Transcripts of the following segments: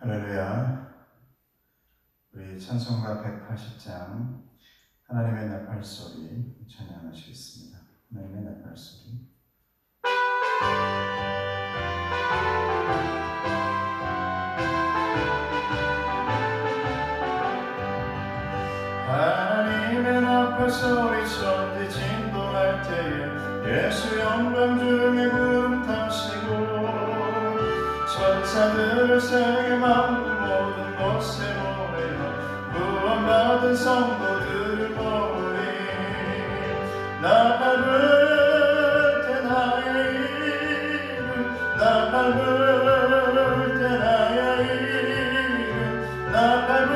할렐루야. 우리 찬송가 180장 하나님의 나팔소리 찬양하시겠습니다. 하나님의 나팔소리. 하나님의 나팔소리 천지 진동할 때에 예수 영광 중에 구름 타시고 천사들을 세계 만국 모든 곳에 모여 구원받은 성도들을 모으리. 나 밟을 때 나의 이름, 나 밟을 때 나의 이름, 나 밟을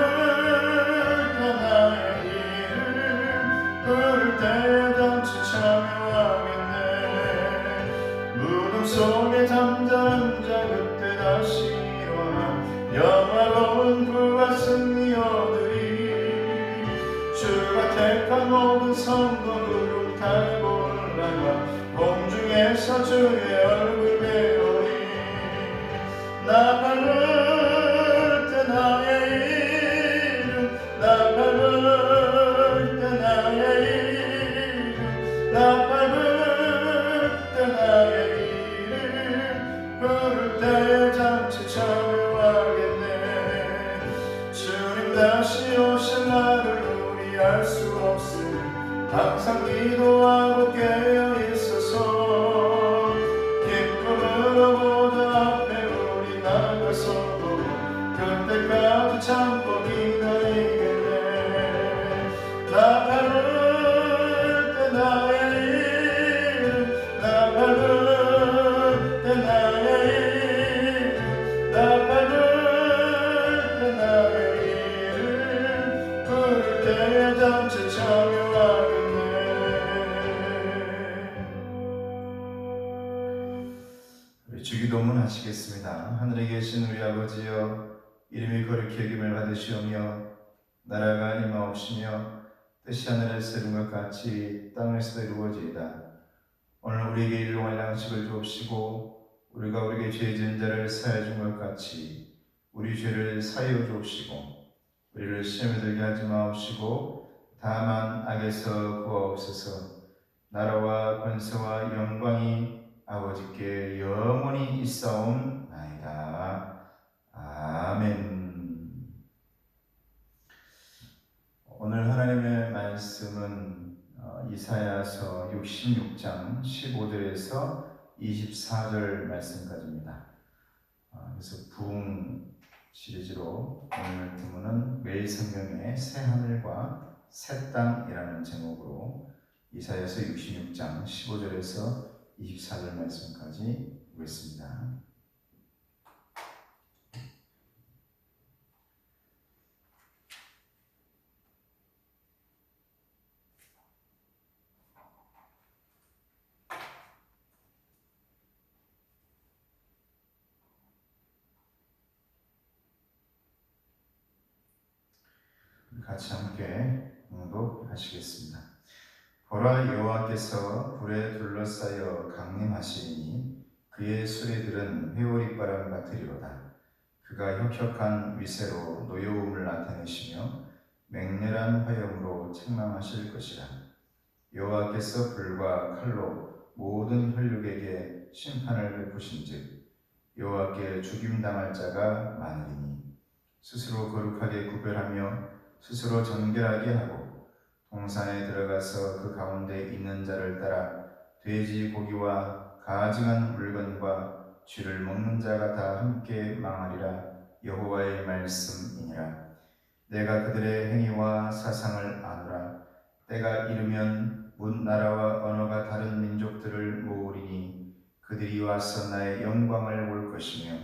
때 나의 이름, 부를 때에 잠시 참여하겠네. 무덤 속에 잠자는 자 그때 다시 일어나 영화로운 부와 승리 얻으리. 주가 택한 모든 성도 구름 타고 올라가 공중에서 주의 얼굴 배우리. 나 밟을 때 나의 이름, 나 밟을 때 나의 이름, 나 밟을 때 나의 이름, 부를 때에 잠시 참여하겠네. 주님 다시 오실 날을 우리 알 수 없으니 항상 기도하고 깨어 있어서 기쁨으로 보좌 앞에 우리 나가서도 그때까지 참고 기다리겠네. 나 밟을 때 나의 이름, 나 밟을 때 나의 이름, 나 밟을 때 나의 이름, 부를 때에 잠시 참여하겠네. 우리 주기도문 하시겠습니다. 하늘에 계신 우리 아버지여, 이름이 거룩히 여김을 받으시오며 나라가 임하옵시며 뜻이 하늘에서 이룬 것 같이 땅에서도 이루어지이다. 오늘 우리에게 일용할 양식을 주옵시고 우리가 우리에게 죄 지은 자를 사하여 준 것 같이 우리 죄를 사하여 주옵시고 우리를 시험에 들게 하지 마옵시고 다만 악에서 구하옵소서. 나라와 권세와 영광이 아버지께 영원히 있사옵나이다. 아멘. 오늘 하나님의 말씀은 이사야서 66장 15절에서 24절 말씀까지입니다. 그래서 부흥 시리즈로 오늘 본문은 매일 성경의 새 하늘과 새 땅이라는 제목으로 이사야서 66장 15절에서 24절 말씀까지 보겠습니다. 같이 함께 응독하시겠습니다. 보라, 여호와께서 불에 둘러싸여 강림하시리니 그의 수레들은 회오리바람 같으리로다. 그가 혁혁한 위세로 노여움을 나타내시며 맹렬한 화염으로 책망하실 것이라. 여호와께서 불과 칼로 모든 혈육에게 심판을 베푸신즉 여호와께 죽임당할 자가 많으리니 스스로 거룩하게 구별하며 스스로 정결하게 하고 동산에 들어가서 그 가운데 있는 자를 따라 돼지 고기와 가증한 물건과 쥐를 먹는 자가 다 함께 망하리라. 여호와의 말씀이니라. 내가 그들의 행위와 사상을 아노라. 때가 이르면 문 나라와 언어가 다른 민족들을 모으리니 그들이 와서 나의 영광을 볼 것이며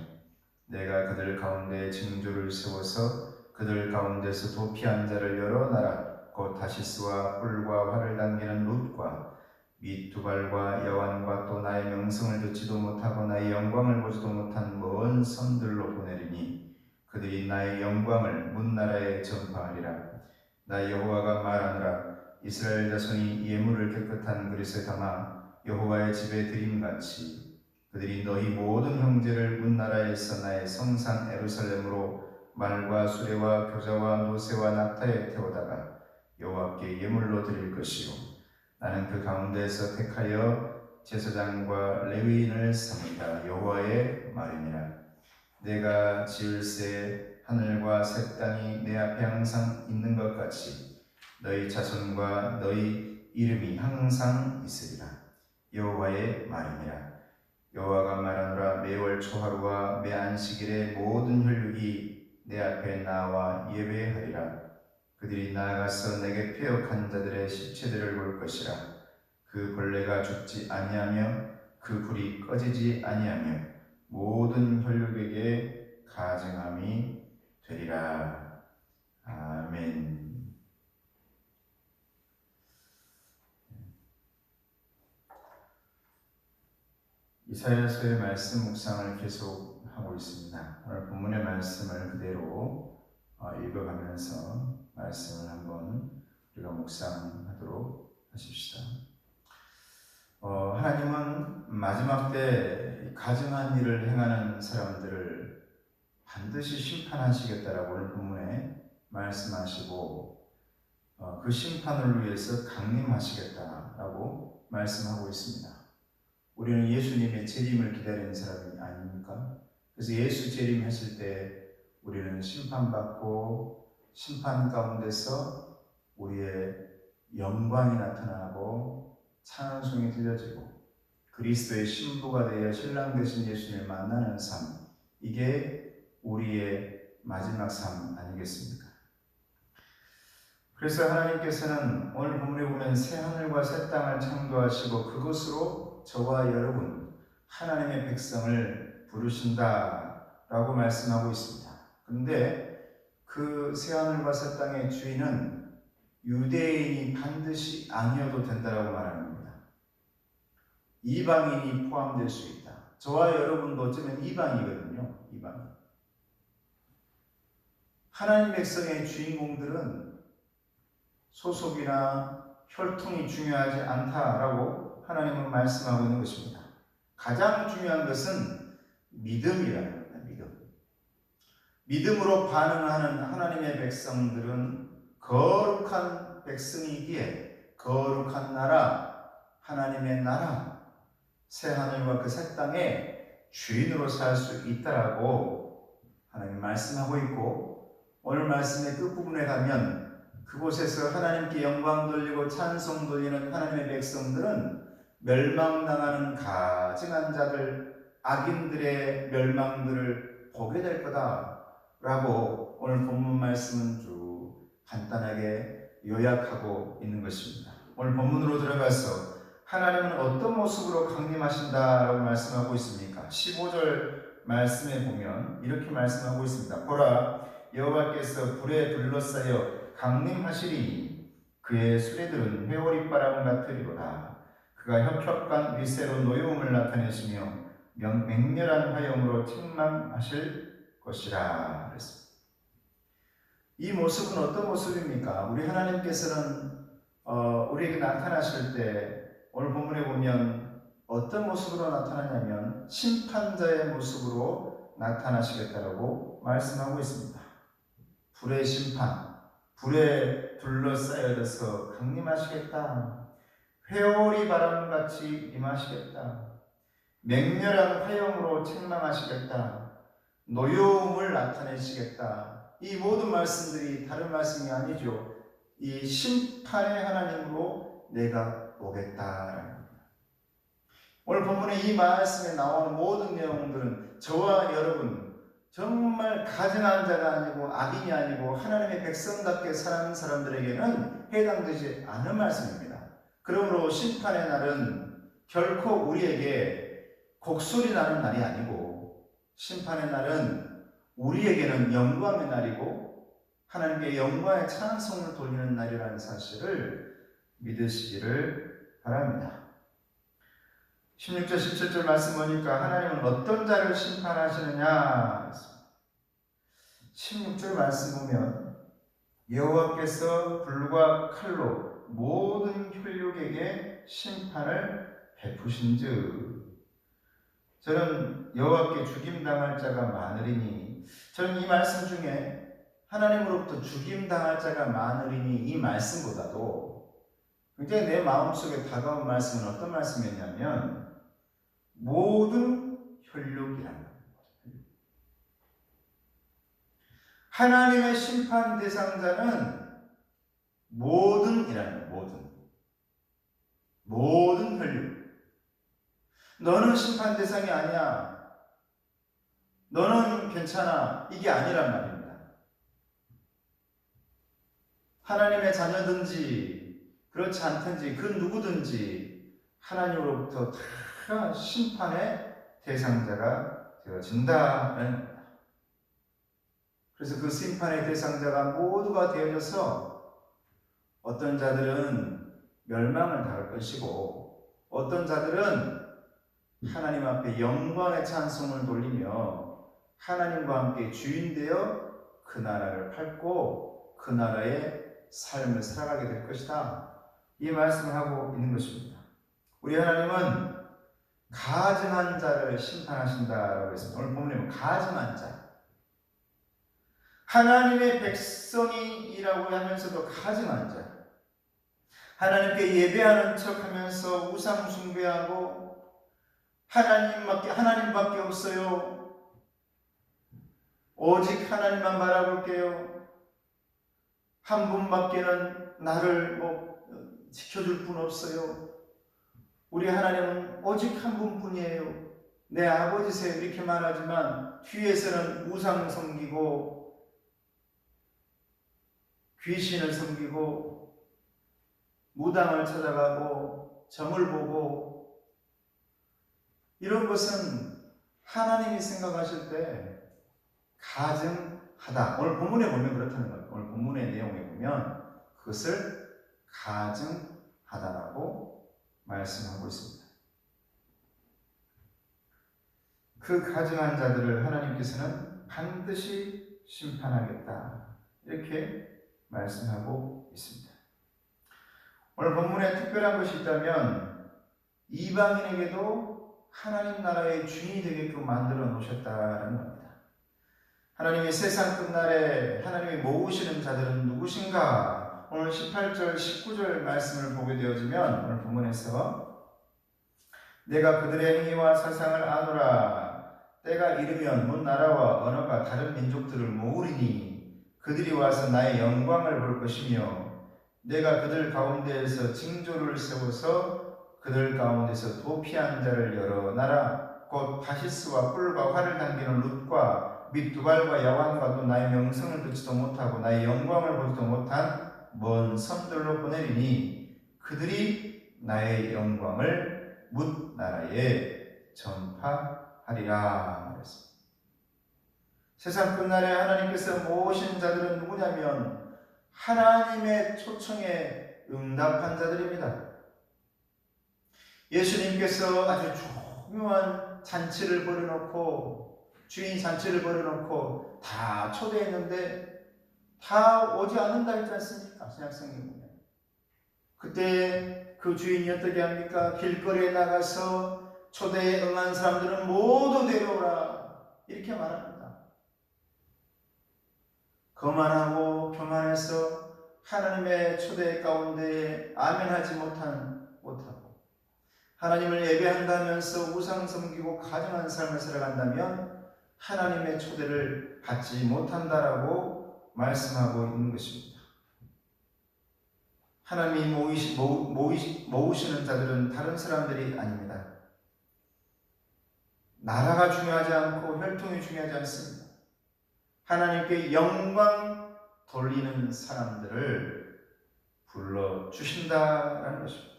내가 그들 가운데 징조를 세워서 그들 가운데서 도피한 자를 여러 나라 곧 다시스와 뿔과 활을 당기는 룻과 및 두발과 여완과 또 나의 명성을 듣지도 못하고 나의 영광을 보지도 못한 먼 섬들로 보내리니 그들이 나의 영광을 문 나라에 전파하리라. 나 여호와가 말하노라. 이스라엘 자손이 예물을 깨끗한 그릇에 담아 여호와의 집에 드림같이 그들이 너희 모든 형제를 문 나라에서 나의 성산 예루살렘으로 말과 수레와 겨자와 노새와 낙타에 태우다가 여호와께 예물로 드릴 것이요 나는 그 가운데에서 택하여 제사장과 레위인을 삼으리라. 여호와의 말이니라. 내가 지을새 하늘과 새 땅이 내 앞에 항상 있는 것 같이 너희 자손과 너희 이름이 항상 있으리라. 여호와의 말이니라. 여호와가 말하노라. 매월 초하루와 매 안식일에 모든 혈육이 내 앞에 나와 예배하리라. 그들이 나아가서 내게 패역한 자들의 시체들을 볼 것이라. 그 벌레가 죽지 아니하며 그 불이 꺼지지 아니하며 모든 혈육에게 가증함이 되리라. 아멘. 이사야서의 말씀 묵상을 계속 하고 있습니다. 오늘 본문의 말씀을 그대로 읽어가면서 말씀을 한번 우리가 묵상하도록 하십시다. 하나님은 마지막 때 가증한 일을 행하는 사람들을 반드시 심판하시겠다라고 오늘 본문에 말씀하시고 그 심판을 위해서 강림하시겠다라고 말씀하고 있습니다. 우리는 예수님의 재림을 기다리는 사람이 아닙니까? 그래서 예수 재림하실 때 우리는 심판받고 심판 가운데서 우리의 영광이 나타나고 찬송이 들려지고 그리스도의 신부가 되어 신랑 되신 예수님을 만나는 삶, 이게 우리의 마지막 삶 아니겠습니까? 그래서 하나님께서는 오늘 본문에 보면 새 하늘과 새 땅을 창조하시고 그것으로 저와 여러분 하나님의 백성을 부르신다라고 말씀하고 있습니다. 그런데 그 새 하늘과 새 땅의 주인은 유대인이 반드시 아니어도 된다라고 말하는 겁니다. 이방인이 포함될 수 있다. 저와 여러분도 어쩌면 이방이거든요. 이방인. 하나님 백성의 주인공들은 소속이나 혈통이 중요하지 않다라고 하나님은 말씀하고 있는 것입니다. 가장 중요한 것은 믿음이라는 겁니다. 믿음으로 반응하는 하나님의 백성들은 거룩한 백성이기에 거룩한 나라, 하나님의 나라, 새 하늘과 그 새 땅의 주인으로 살 수 있다라고 하나님 말씀하고 있고, 오늘 말씀의 끝부분에 가면 그곳에서 하나님께 영광 돌리고 찬송 돌리는 하나님의 백성들은 멸망당하는 가증한 자들, 악인들의 멸망들을 보게 될 거다라고 오늘 본문 말씀은 쭉 간단하게 요약하고 있는 것입니다. 오늘 본문으로 들어가서 하나님은 어떤 모습으로 강림하신다라고 말씀하고 있습니까? 15절 말씀에 보면 이렇게 말씀하고 있습니다. 보라, 여호와께서 불에 둘러싸여 강림하시리니 그의 수레들은 회오리바람 같으리로다. 그가 혁혁한 위세로 노여움을 나타내시며 맹렬한 화염으로 책망하실 것이라 그랬습니다. 이 모습은 어떤 모습입니까? 우리 하나님께서는 우리에게 나타나실 때 오늘 본문에 보면 어떤 모습으로 나타나냐면 심판자의 모습으로 나타나시겠다라고 말씀하고 있습니다. 불의 심판, 불에 둘러싸여져서 강림하시겠다. 회오리 바람같이 임하시겠다. 맹렬한 화염으로 책망하시겠다. 노여움을 나타내시겠다. 이 모든 말씀들이 다른 말씀이 아니죠. 이 심판의 하나님으로 내가 오겠다라는 겁니다. 오늘 본문에 이 말씀에 나오는 모든 내용들은 저와 여러분 정말 가증한 자가 아니고 악인이 아니고 하나님의 백성답게 사는 사람들에게는 해당되지 않은 말씀입니다. 그러므로 심판의 날은 결코 우리에게 곡소리 나는 날이 아니고 심판의 날은 우리에게는 영광의 날이고 하나님께 영광의 찬송을 돌리는 날이라는 사실을 믿으시기를 바랍니다. 16절 17절 말씀 보니까 하나님은 어떤 자를 심판하시느냐. 16절 말씀 보면 여호와께서 불과 칼로 모든 혈육에게 심판을 베푸신즉. 저는 여호와께 죽임당할 자가 많으리니, 저는 이 말씀 중에 하나님으로부터 죽임당할 자가 많으리니 이 말씀보다도 굉장히 내 마음속에 다가온 말씀은 어떤 말씀이었냐면 모든 혈육이라는 거예요. 하나님의 심판 대상자는 모든이라는 거예요. 모든 혈육. 너는 심판 대상이 아니야. 너는 괜찮아. 이게 아니란 말입니다. 하나님의 자녀든지 그렇지 않든지 그 누구든지 하나님으로부터 다 심판의 대상자가 되어진다는 겁니다. 그래서 그 심판의 대상자가 모두가 되어져서 어떤 자들은 멸망을 당할 것이고 어떤 자들은 하나님 앞에 영광의 찬송을 돌리며 하나님과 함께 주인 되어 그 나라를 밟고 그 나라의 삶을 살아가게 될 것이다. 이 말씀을 하고 있는 것입니다. 우리 하나님은 가증한 자를 심판하신다라고 했습니다. 오늘 본문에 가증한 자. 하나님의 백성이라고 하면서도 가증한 자. 하나님께 예배하는 척 하면서 우상 숭배하고 하나님밖에 없어요. 오직 하나님만 바라볼게요. 한 분밖에는 나를 지켜줄 분 없어요. 우리 하나님은 오직 한 분뿐이에요. 내 아버지세요. 이렇게 말하지만 뒤에서는 우상 섬기고 귀신을 섬기고 무당을 찾아가고 점을 보고 이런 것은 하나님이 생각하실 때 가증하다. 오늘 본문에 보면 그렇다는 거예요. 오늘 본문의 내용에 보면 그것을 가증하다라고 말씀하고 있습니다. 그 가증한 자들을 하나님께서는 반드시 심판하겠다. 이렇게 말씀하고 있습니다. 오늘 본문에 특별한 것이 있다면 이방인에게도 하나님 나라의 주인이 되게끔 만들어 놓으셨다는 겁니다. 하나님이 세상 끝날에 하나님이 모으시는 자들은 누구신가? 오늘 18절, 19절 말씀을 보게 되어지면 오늘 본문에서 내가 그들의 행위와 사상을 아노라. 때가 이르면 문 나라와 언어가 다른 민족들을 모으리니 그들이 와서 나의 영광을 볼 것이며 내가 그들 가운데에서 징조를 세워서 그들 가운데서 도피한 자를 여러 나라 곧 바시스와 뿔과 활을 당기는 룻과 및 두발과 야완과도 나의 명성을 듣지도 못하고 나의 영광을 보지도 못한 먼 섬들로 보내리니 그들이 나의 영광을 뭇 나라에 전파하리라 말했습니다. 세상 끝날에 하나님께서 모으신 자들은 누구냐면 하나님의 초청에 응답한 자들입니다. 예수님께서 아주 중요한 잔치를 벌여놓고 주인 잔치를 벌여놓고 다 초대했는데 다 오지 않는다 했지 않습니까? 신약성경에 보면 그때 그 주인이 어떻게 합니까? 길거리에 나가서 초대에 응한 사람들은 모두 데려오라 이렇게 말합니다. 거만하고 교만해서 하나님의 초대 가운데 아멘하지 못하고 하나님을 예배한다면서 우상 섬기고 가증한 삶을 살아간다면 하나님의 초대를 받지 못한다라고 말씀하고 있는 것입니다. 하나님이 모으시는 자들은 다른 사람들이 아닙니다. 나라가 중요하지 않고 혈통이 중요하지 않습니다. 하나님께 영광 돌리는 사람들을 불러주신다라는 것입니다.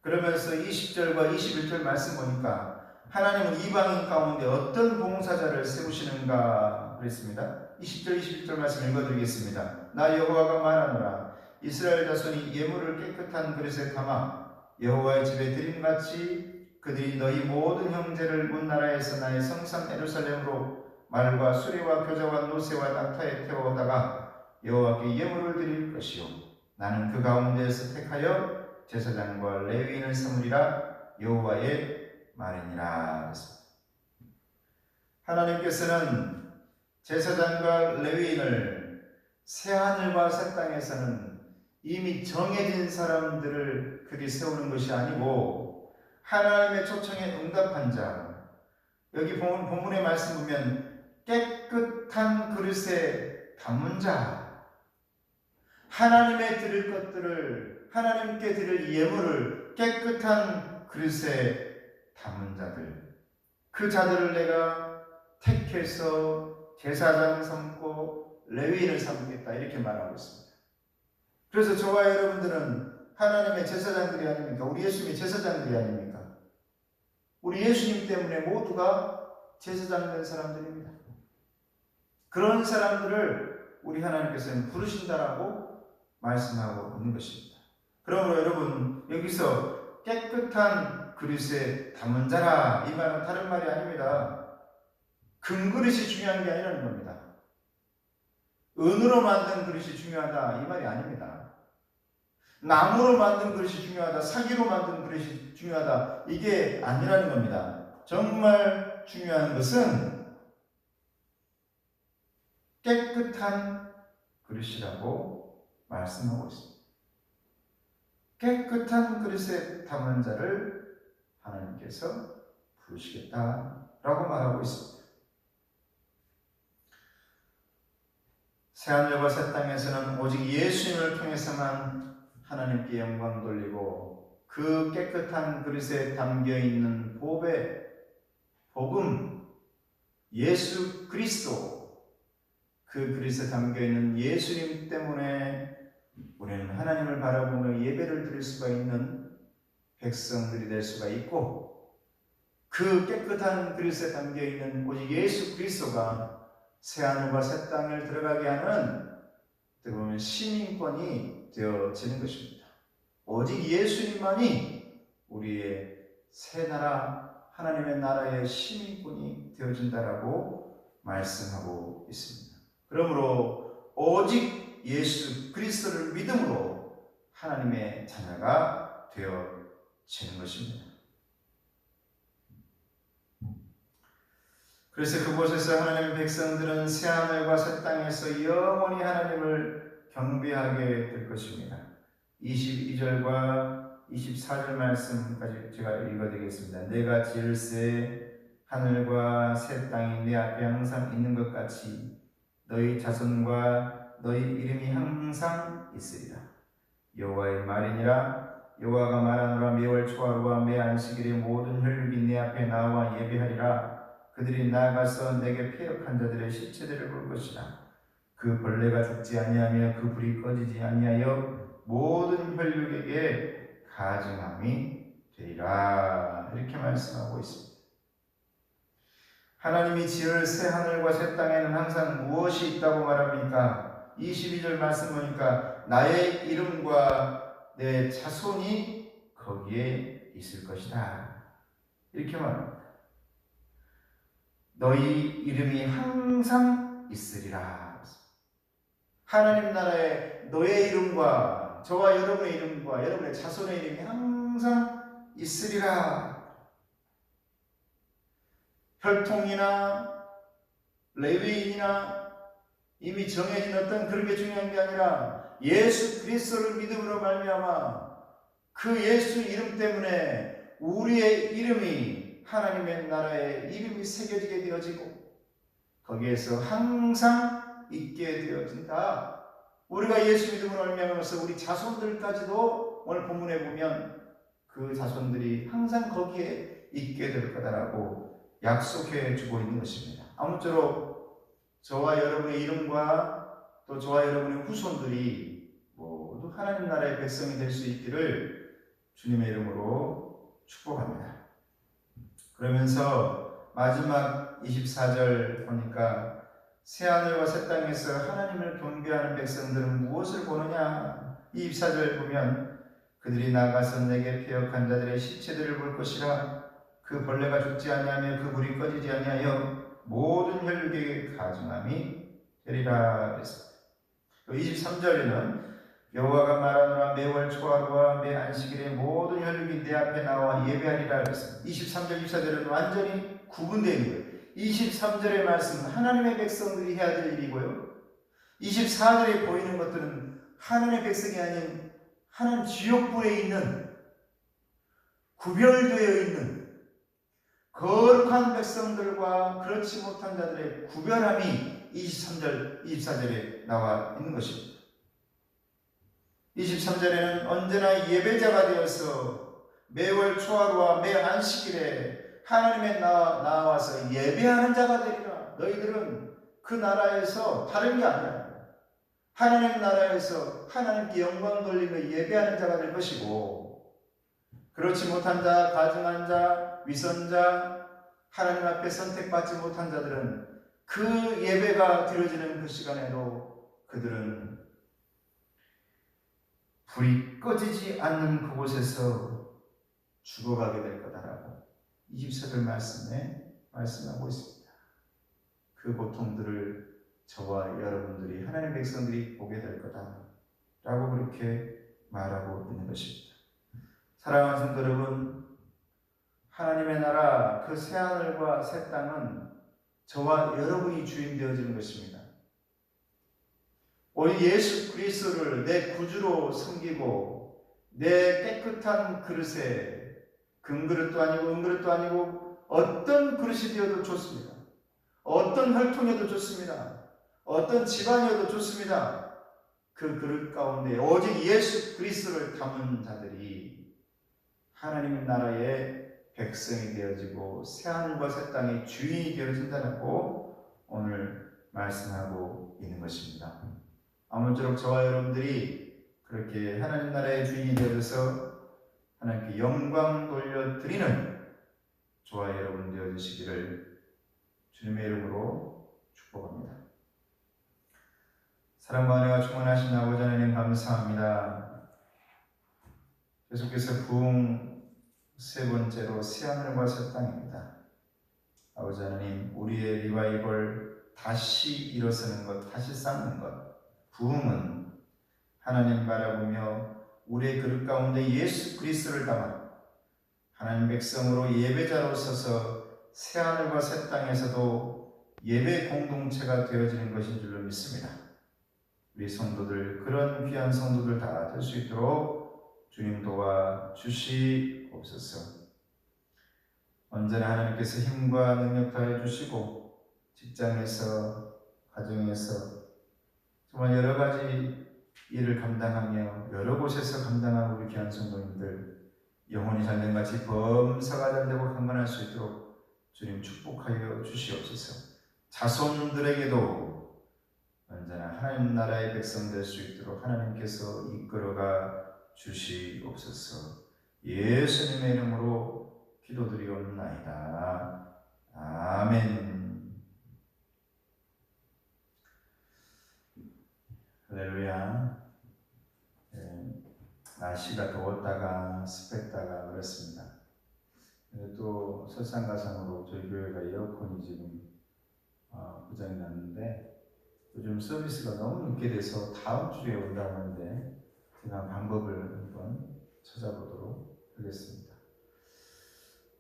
그러면서 20절과 21절 말씀 보니까 하나님은 이방인 가운데 어떤 봉사자를 세우시는가 그랬습니다. 20절 21절 말씀 읽어드리겠습니다. 나 여호와가 말하노라. 이스라엘 자손이 예물을 깨끗한 그릇에 담아 여호와의 집에 드림같이 그들이 너희 모든 형제를 문 나라에서 나의 성산 예루살렘으로 말과 수레와 겨자와 노새와 낙타에 태워다가 여호와께 예물을 드릴 것이요 나는 그 가운데에서 택하여 제사장과 레위인을 삼으리라 여호와의 말이니라. 하나님께서는 제사장과 레위인을 새하늘과 새 땅에서는 이미 정해진 사람들을 그리 세우는 것이 아니고 하나님의 초청에 응답한 자, 여기 본문의 말씀 보면 깨끗한 그릇에 담은 자, 하나님의 드릴 것들을, 하나님께 드릴 예물을 깨끗한 그릇에 담은 자들, 그 자들을 내가 택해서 제사장 삼고 레위인을 삼겠다, 이렇게 말하고 있습니다. 그래서 저와 여러분들은 하나님의 제사장들이 아닙니까? 우리 예수님의 제사장들이 아닙니까? 우리 예수님 때문에 모두가 제사장 된 사람들입니다. 그런 사람들을 우리 하나님께서는 부르신다라고 말씀하고 있는 것입니다. 그러므로 여러분, 여기서 깨끗한 그릇에 담은 자라, 이 말은 다른 말이 아닙니다. 금그릇이 중요한 게 아니라는 겁니다. 은으로 만든 그릇이 중요하다, 이 말이 아닙니다. 나무로 만든 그릇이 중요하다, 사기로 만든 그릇이 중요하다, 이게 아니라는 겁니다. 정말 중요한 것은 깨끗한 그릇이라고 말씀하고 있습니다. 깨끗한 그릇에 담은 자를 하나님께서 부르시겠다라고 말하고 있습니다. 새하늘과 새 땅에서는 오직 예수님을 통해서만 하나님께 영광 돌리고 그 깨끗한 그릇에 담겨있는 복음, 예수 그리스도, 그 그릇에 담겨있는 예수님 때문에 우리는 하나님을 바라보며 예배를 드릴 수가 있는 백성들이 될 수가 있고, 그 깨끗한 그릇에 담겨있는 오직 예수 그리스도가 새하늘과 새 땅을 들어가게 하는, 어떻게 보면 시민권이 되어지는 것입니다. 오직 예수님만이 우리의 새 나라, 하나님의 나라의 시민권이 되어진다라고 말씀하고 있습니다. 그러므로 오직 예수 그리스도를 믿음으로 하나님의 자녀가 되어지는 것입니다. 그래서 그곳에서 하나님의 백성들은 새하늘과 새 땅에서 영원히 하나님을 경배하게 될 것입니다. 22절과 24절 말씀까지 제가 읽어드리겠습니다. 내가 지을새 하늘과 새 땅이 내 앞에 항상 있는 것 같이 너희 자손과 너희 이름이 항상 있으리라. 여호와의 말이니라. 여호와가 말하노라. 매월 초하루와 매 안식일에 모든 혈육이 내 앞에 나와 예배하리라. 그들이 나아가서 내게 패역한 자들의 시체들을 볼 것이라. 그 벌레가 죽지 아니하며 그 불이 꺼지지 아니하여 모든 혈육에게 가증함이 되리라. 이렇게 말씀하고 있습니다. 하나님이 지을 새 하늘과 새 땅에는 항상 무엇이 있다고 말합니까? 22절 말씀 보니까 나의 이름과 내 자손이 거기에 있을 것이다, 이렇게 말합니다. 너희 이름이 항상 있으리라. 하나님 나라에 너의 이름과 저와 여러분의 이름과 여러분의 자손의 이름이 항상 있으리라. 혈통이나 레위인이나 이미 정해진 어떤 그런 게 중요한 게 아니라 예수 그리스도를 믿음으로 말미암아 그 예수 이름 때문에 우리의 이름이 하나님의 나라에 이름이 새겨지게 되어지고 거기에서 항상 있게 되어진다. 우리가 예수 믿음으로 말미암아서 우리 자손들까지도 오늘 본문에 보면 그 자손들이 항상 거기에 있게 될 거다라고 약속해 주고 있는 것입니다. 아무쪼록 저와 여러분의 이름과 또 저와 여러분의 후손들이 모두 하나님 나라의 백성이 될 수 있기를 주님의 이름으로 축복합니다. 그러면서 마지막 24절 보니까 새하늘과 새 땅에서 하나님을 경배하는 백성들은 무엇을 보느냐? 24절 보면 그들이 나가서 내게 패역한 자들의 시체들을 볼 것이라. 그 벌레가 죽지 아니하며 그 불이 꺼지지 아니하여 모든 혈육에게 가증함이 되리라 그랬습니다. 23절에는 여호와가 말하노라. 매월 초하루와 매 안식일에 모든 혈육이 내 앞에 나와 예배하리라 그랬습니다. 23절 24절은 완전히 구분되어 있는 거예요. 23절의 말씀 하나님의 백성들이 해야 될 일이고요. 24절에 보이는 것들은 하나님의 백성이 아닌 하나님 지옥불에 있는 구별되어 있는 거룩한 백성들과 그렇지 못한 자들의 구별함이 23절, 24절에 나와 있는 것입니다. 23절에는 언제나 예배자가 되어서 매월 초하루와 매 안식일에 하나님의 나와서 예배하는 자가 되리라. 너희들은 그 나라에서 다른 게 아니라 하나님 나라에서 하나님께 영광 돌리며 예배하는 자가 될 것이고, 그렇지 못한 자, 가증한 자, 위선자, 하나님 앞에 선택받지 못한 자들은 그 예배가 드려지는 그 시간에도 그들은 불이 꺼지지 않는 그곳에서 죽어가게 될 거다라고 24절 말씀에 말씀하고 있습니다. 그 고통들을 저와 여러분들이 하나님의 백성들이 보게 될 거다라고 그렇게 말하고 있는 것입니다. 사랑하는 성도 여러분, 하나님의 나라 그 새하늘과 새 땅은 저와 여러분이 주인 되어지는 것입니다. 우리 예수 그리스도를 내 구주로 섬기고 내 깨끗한 그릇에 금그릇도 아니고 은그릇도 아니고 어떤 그릇이 되어도 좋습니다. 어떤 혈통이어도 좋습니다. 어떤 집안이어도 좋습니다. 그 그릇 가운데 오직 예수 그리스도를 담은 자들이 하나님 나라의 백성이 되어지고 새하늘과 새 땅의 주인이 되어진다고 오늘 말씀하고 있는 것입니다. 아무쪼록 저와 여러분들이 그렇게 하나님 나라의 주인이 되어서 하나님께 영광 돌려드리는 저와 여러분 되어주시기를 주님의 이름으로 축복합니다. 사랑과 은혜가 충만하신 아버지 하나님 감사합니다. 계속해서 부흥 세 번째로 새하늘과 새 땅입니다. 아버지 하나님, 우리의 리바이벌 다시 일어서는 것, 다시 쌓는 것, 부흥은 하나님 바라보며 우리의 그릇 가운데 예수 그리스도를 담아 하나님 백성으로 예배자로 서서 새하늘과 새 땅에서도 예배 공동체가 되어지는 것인 줄로 믿습니다. 우리 성도들, 그런 귀한 성도들 다 될 수 있도록 주님 도와 주시옵소서. 언제나 하나님께서 힘과 능력 더해 주시고 직장에서, 가정에서 정말 여러 가지 일을 감당하며 여러 곳에서 감당하는 우리 귀한 성도님들 영혼이 전쟁같이 범사가 잘되고 강건할 수 있도록 주님 축복하여 주시옵소서. 자손들에게도 언제나 하나님 나라의 백성 될 수 있도록 하나님께서 이끌어가 주시옵소서. 예수님의 이름으로 기도드리옵나이다. 아멘. 할렐루야. 날씨가 더웠다가 습했다가 그렇습니다. 또 설상가상으로 저희 교회가 에어컨이 지금 고장이 났는데 요즘 서비스가 너무 늦게 돼서 다음 주에 온다고 하는데 제가 방법을 한번 찾아보도록 하겠습니다.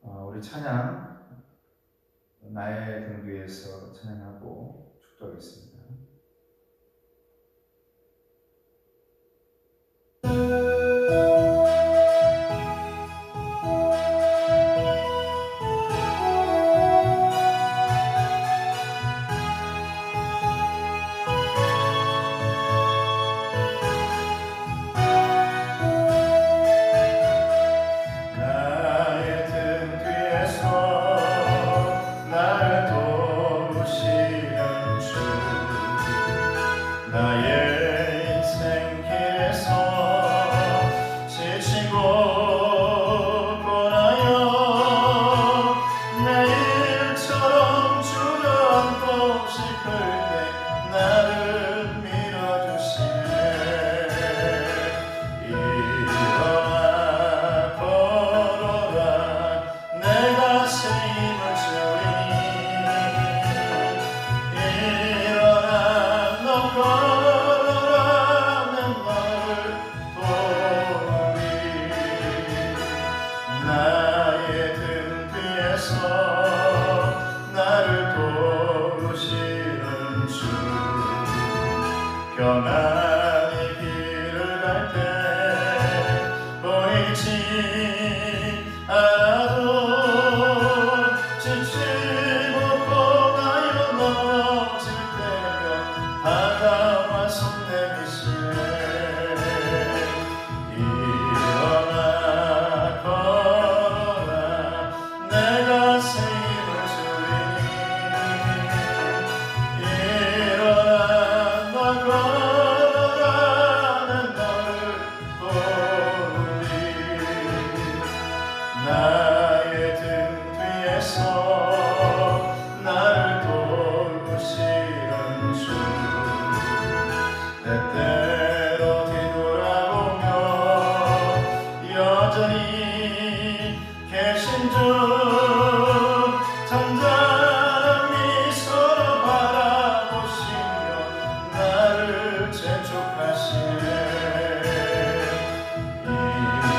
우리 찬양 나의 등뒤에서 찬양하고 축도하겠습니다. 나를 도우시는 주 나의 길을 갈 때 보이지 않아도 지치고 고나여 넘어질 때면 다가와 손 내미시네. 일어나 걸어라 내가 새 힘을 주리니. 일어나 너 걸어라 난 너를 도우리. 나의 등 뒤에서 나를 도우시는 주. 때때로 뒤돌아보며 여전히 계신 주. 잔잔한 미소로 바라보시며 나를 재촉하시네.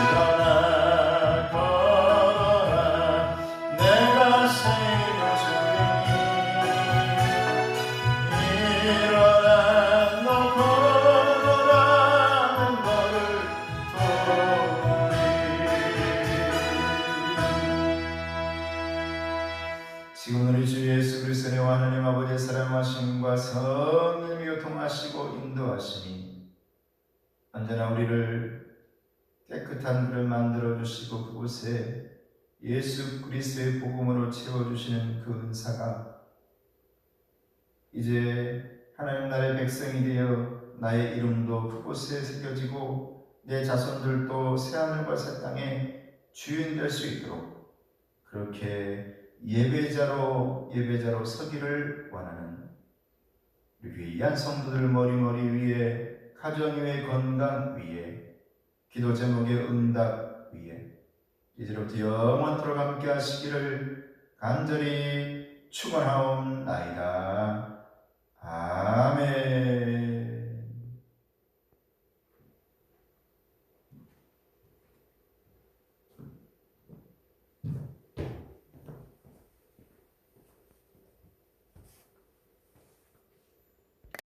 일어나 걸어라 내가 새 힘을 주리니. 일어나 너 걸어라 난 너를 도우리. 지금 우리 주 예수 그리스도의 하나님 아버지의 사랑하심과 성령님이 교통하시고 인도하시니 언제나 우리를 깨끗한 그릇 만들어 주시고 그곳에 예수 그리스도의 복음으로 채워주시는 그 은사가 이제 하나님 나라의 백성이 되어 나의 이름도 그곳에 새겨지고 내 자손들도 새하늘과 새 땅의 주인 될 수 있도록 그렇게 예배자로 서기를 원하는 우리 귀한 성도들 머리머리 위에, 가정 위에, 건강 위에, 기도 제목의 응답 위에 이제로부터 영원토록 함께 하시기를 간절히 축원하옵나이다. 아멘.